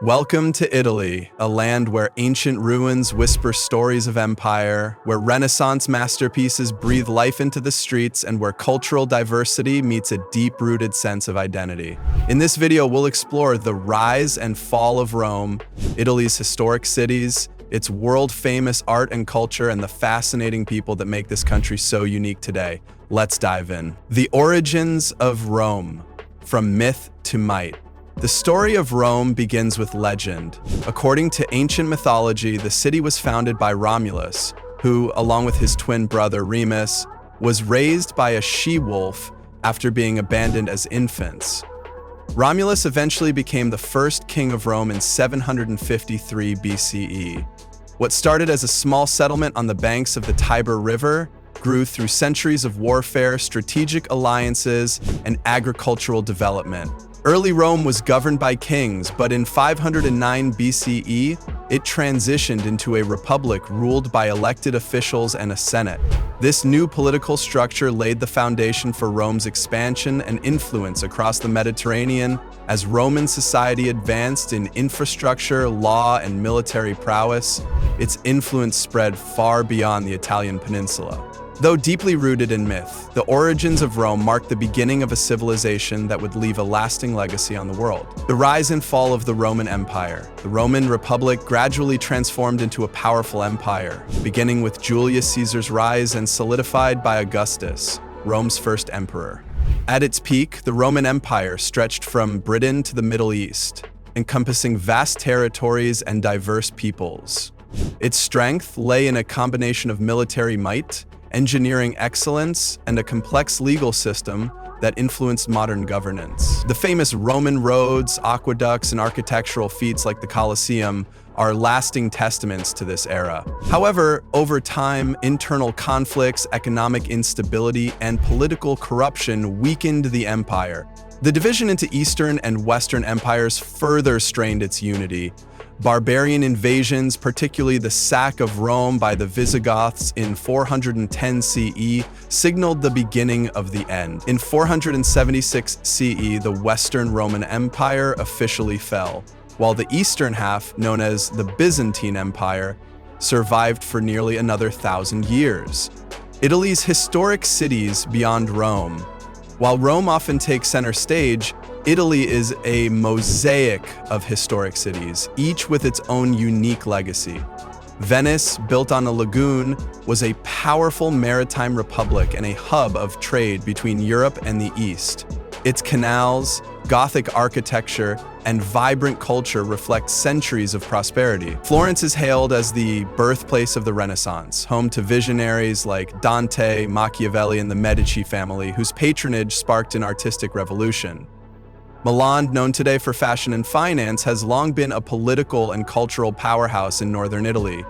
Welcome to Italy, a land where ancient ruins whisper stories of empire, where Renaissance masterpieces breathe life into the streets, and where cultural diversity meets a deep-rooted sense of identity. In this video, we'll explore the rise and fall of Rome, Italy's historic cities, its world-famous art and culture, and the fascinating people that make this country so unique today. Let's dive in. The origins of Rome, from myth to might. The story of Rome begins with legend. According to ancient mythology, the city was founded by Romulus, who, along with his twin brother Remus, was raised by a she-wolf after being abandoned as infants. Romulus eventually became the first king of Rome in 753 BCE. What started as a small settlement on the banks of the Tiber River grew through centuries of warfare, strategic alliances, and agricultural development. Early Rome was governed by kings, but in 509 BCE, it transitioned into a republic ruled by elected officials and a senate. This new political structure laid the foundation for Rome's expansion and influence across the Mediterranean. As Roman society advanced in infrastructure, law, and military prowess, its influence spread far beyond the Italian peninsula. Though deeply rooted in myth, the origins of Rome marked the beginning of a civilization that would leave a lasting legacy on the world. The rise and fall of the Roman Empire. The Roman Republic gradually transformed into a powerful empire, beginning with Julius Caesar's rise and solidified by Augustus, Rome's first emperor. At its peak, the Roman Empire stretched from Britain to the Middle East, encompassing vast territories and diverse peoples. Its strength lay in a combination of military might, engineering excellence, and a complex legal system that influenced modern governance. The famous Roman roads, aqueducts, and architectural feats like the Colosseum are lasting testaments to this era. However, over time, internal conflicts, economic instability, and political corruption weakened the empire. The division into Eastern and Western empires further strained its unity. Barbarian invasions, particularly the sack of Rome by the Visigoths in 410 CE, signaled the beginning of the end. In 476 CE, the Western Roman Empire officially fell, while the eastern half, known as the Byzantine Empire, survived for nearly another 1,000 years. Italy's historic cities beyond Rome. While Rome often takes center stage, Italy is a mosaic of historic cities, each with its own unique legacy. Venice, built on a lagoon, was a powerful maritime republic and a hub of trade between Europe and the East. Its canals, Gothic architecture, and vibrant culture reflect centuries of prosperity. Florence is hailed as the birthplace of the Renaissance, home to visionaries like Dante, Machiavelli, and the Medici family, whose patronage sparked an artistic revolution. Milan, known today for fashion and finance, has long been a political and cultural powerhouse in northern Italy.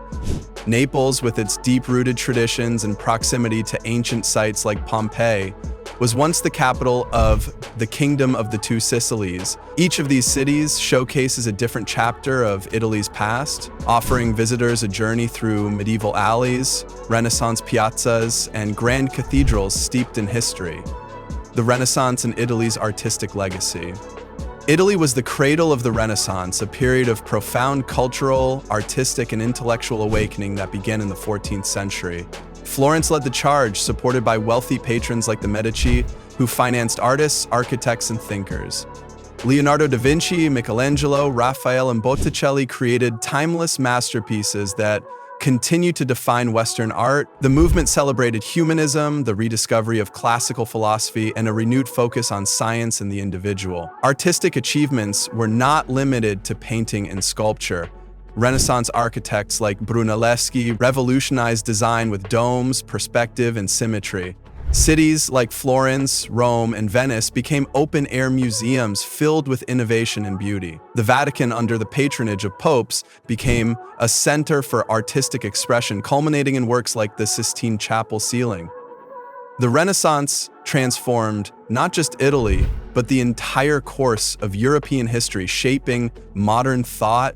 Naples, with its deep-rooted traditions and proximity to ancient sites like Pompeii, was once the capital of the Kingdom of the Two Sicilies. Each of these cities showcases a different chapter of Italy's past, offering visitors a journey through medieval alleys, Renaissance piazzas, and grand cathedrals steeped in history. The Renaissance and Italy's artistic legacy. Italy was the cradle of the Renaissance, a period of profound cultural, artistic, and intellectual awakening that began in the 14th century. Florence led the charge, supported by wealthy patrons like the Medici, who financed artists, architects, and thinkers. Leonardo da Vinci, Michelangelo, Raphael, and Botticelli created timeless masterpieces that continue to define Western art. The movement celebrated humanism, the rediscovery of classical philosophy, and a renewed focus on science and the individual. Artistic achievements were not limited to painting and sculpture. Renaissance architects like Brunelleschi revolutionized design with domes, perspective, and symmetry. Cities like Florence, Rome, and Venice became open-air museums filled with innovation and beauty. The Vatican, under the patronage of popes, became a center for artistic expression, culminating in works like the Sistine Chapel ceiling. The Renaissance transformed not just Italy, but the entire course of European history, shaping modern thought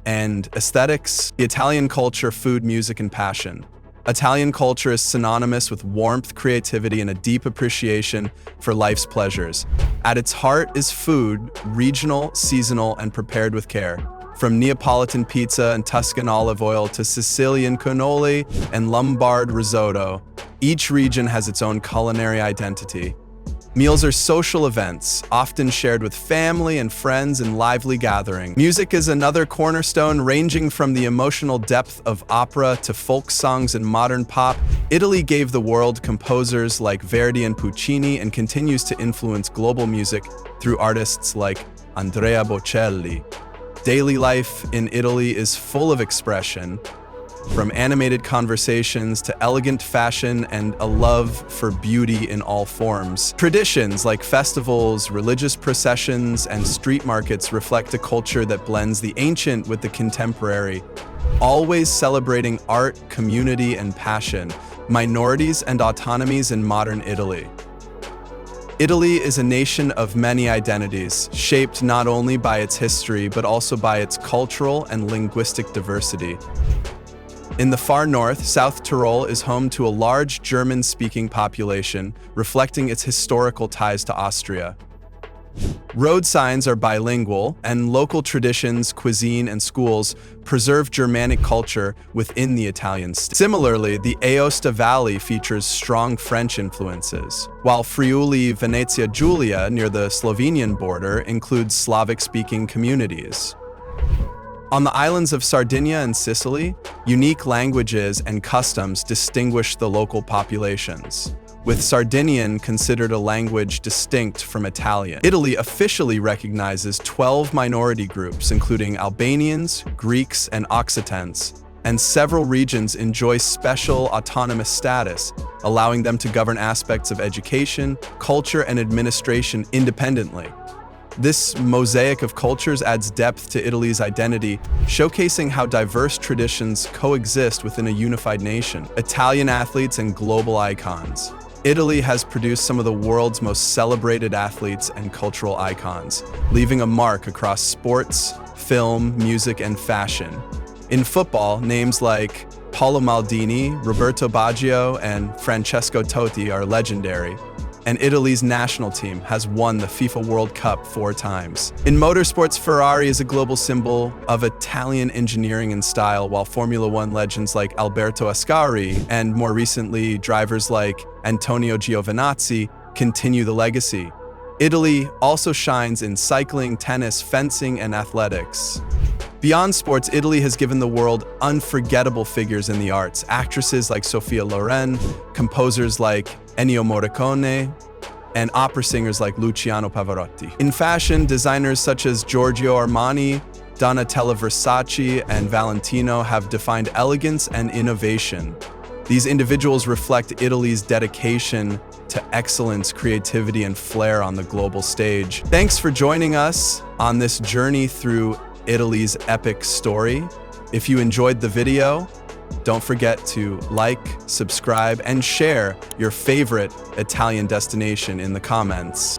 and aesthetics, Italian culture, food, music, and passion. Italian culture is synonymous with warmth, creativity, and a deep appreciation for life's pleasures. At its heart is food, regional, seasonal, and prepared with care. From Neapolitan pizza and Tuscan olive oil to Sicilian cannoli and Lombard risotto, each region has its own culinary identity. Meals are social events, often shared with family and friends in lively gatherings. Music is another cornerstone, ranging from the emotional depth of opera to folk songs and modern pop. Italy gave the world composers like Verdi and Puccini and continues to influence global music through artists like Andrea Bocelli. Daily life in Italy is full of expression, from animated conversations to elegant fashion and a love for beauty in all forms. Traditions like festivals, religious processions, and street markets reflect a culture that blends the ancient with the contemporary, always celebrating art, community, and passion, minorities and autonomies in modern Italy. Italy is a nation of many identities, shaped not only by its history but also by its cultural and linguistic diversity. In the far north, South Tyrol is home to a large German-speaking population, reflecting its historical ties to Austria. Road signs are bilingual, and local traditions, cuisine, and schools preserve Germanic culture within the Italian state. Similarly, the Aosta Valley features strong French influences, while Friuli Venezia Giulia, near the Slovenian border, includes Slavic-speaking communities. On the islands of Sardinia and Sicily, unique languages and customs distinguish the local populations, with Sardinian considered a language distinct from Italian. Italy officially recognizes 12 minority groups, including Albanians, Greeks, and Occitans, and several regions enjoy special autonomous status, allowing them to govern aspects of education, culture, and administration independently. This mosaic of cultures adds depth to Italy's identity, showcasing how diverse traditions coexist within a unified nation. Italian athletes and global icons. Italy has produced some of the world's most celebrated athletes and cultural icons, leaving a mark across sports, film, music, and fashion. In football, names like Paolo Maldini, Roberto Baggio, and Francesco Totti are legendary, and Italy's national team has won the FIFA World Cup 4 times. In motorsports, Ferrari is a global symbol of Italian engineering and style, while Formula One legends like Alberto Ascari and, more recently, drivers like Antonio Giovinazzi continue the legacy. Italy also shines in cycling, tennis, fencing, and athletics. Beyond sports, Italy has given the world unforgettable figures in the arts. Actresses like Sophia Loren, composers like Ennio Morricone, and opera singers like Luciano Pavarotti. In fashion, designers such as Giorgio Armani, Donatella Versace, and Valentino have defined elegance and innovation. These individuals reflect Italy's dedication to excellence, creativity, and flair on the global stage. Thanks for joining us on this journey through Italy's epic story. If you enjoyed the video, don't forget to like, subscribe, and share your favorite Italian destination in the comments.